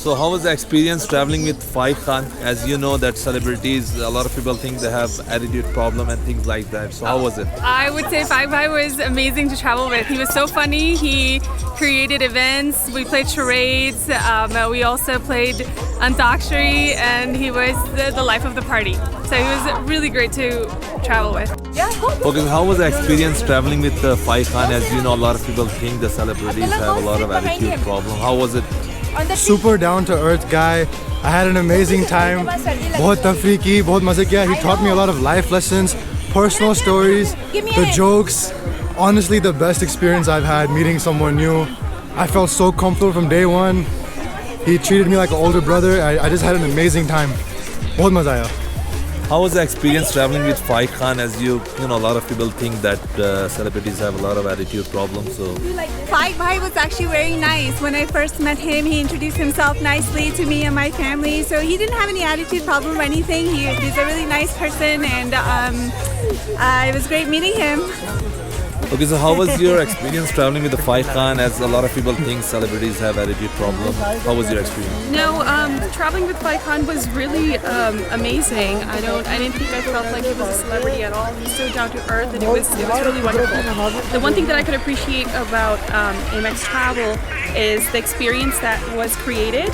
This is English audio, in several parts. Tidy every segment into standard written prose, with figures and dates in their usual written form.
So how was the experience traveling with Faik Khan? As you know that celebrities, a lot of people think they have attitude problem and things like that. So how was it? I would say Faik Bhai was amazing to travel with. He was so funny. He created events. We played charades. We also played Antakshari, and he was the life of the party. So he was really great to travel with. Okay, how was the experience traveling with Faik Khan? As you know, a lot of people think the celebrities have a lot of attitude problem. How was it? Super down to earth guy. I had an amazing time. बहुत तफरी की, बहुत मजे किया. He taught me a lot of life lessons, personal stories, the jokes. Honestly, the best experience I've had meeting someone new. I felt so comfortable from day one. He treated me like an older brother. I just had an amazing time. बहुत मजा आया. How was the experience traveling with Faik Khan? As you know, a lot of people think that celebrities have a lot of attitude problems. So Faik Bhai was actually very nice. When I first met him, he introduced himself nicely to me and my family. So he didn't have any attitude problem or anything. He's a really nice person, and it was great meeting him. okay, so how was your experience traveling with the Faik Khan? As a lot of people think celebrities have attitude problem. How was your experience? No, traveling with Faik Khan was really amazing. I didn't think I felt like he was a celebrity at all. He's so down to earth, and it was really wonderful. The one thing that I could appreciate about Amex Travel is the experience that was created.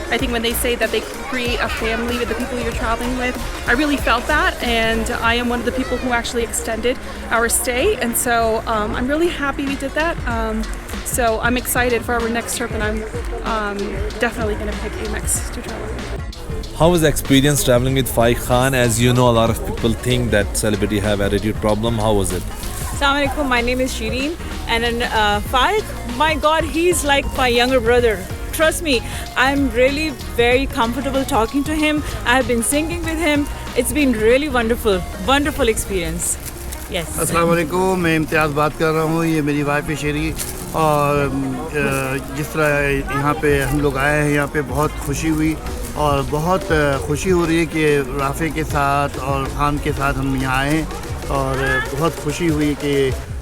I think when they say that they create a family with the people you're traveling with, I really felt that, and I am one of the people who actually extended our stay, and so I'm really happy we did that. So I'm excited for our next trip, and I'm definitely going to pick Amex to travel. How was the experience traveling with Faik Khan? As you know, a lot of people think that celebrity have attitude problem. How was it? Assalamu alaikum, my name is Shireen, and then Faik, my God, he's like my younger brother. Trust me, I'm really very comfortable talking to him. I have been singing with him. It's been really wonderful, wonderful experience. Yes. अस्सलाम वालेकुम, मैं इम्तियाज़ बात कर रहा हूँ. ये मेरी wife है शेरी. और जिस तरह यहाँ पे हम लोग आए हैं, यहाँ पे बहुत खुशी हुई और बहुत खुशी हो रही है कि राफ़े के साथ और खान के साथ हम यहाँ आए हैं. और बहुत खुशी हुई कि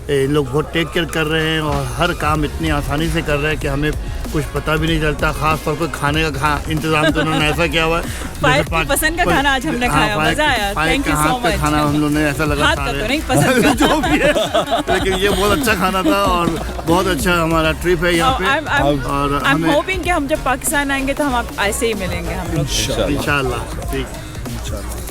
इन लोग बहुत टेक केयर कर रहे हैं और हर काम इतनी आसानी से कर रहे हैं कि हमें कुछ पता भी नहीं चलता. ख़ास तौर पर खाने का इंतज़ाम तो उन्होंने ऐसा किया हुआ है. फाइक की पसंद का खाना आज हमने खाया, मज़ा आया. Thank you so much. खाना हम लोगों ने ऐसा लगा हाथ का तो नहीं पसंद का जो भी है, लेकिन ये बहुत अच्छा खाना था और बहुत अच्छा हमारा ट्रिप है यहाँ पे. और I'm hoping कि हम जब पाकिस्तान आएंगे तो हम आप ऐसे ही मिलेंगे हम लोग. इंशाल्लाह. ठीक.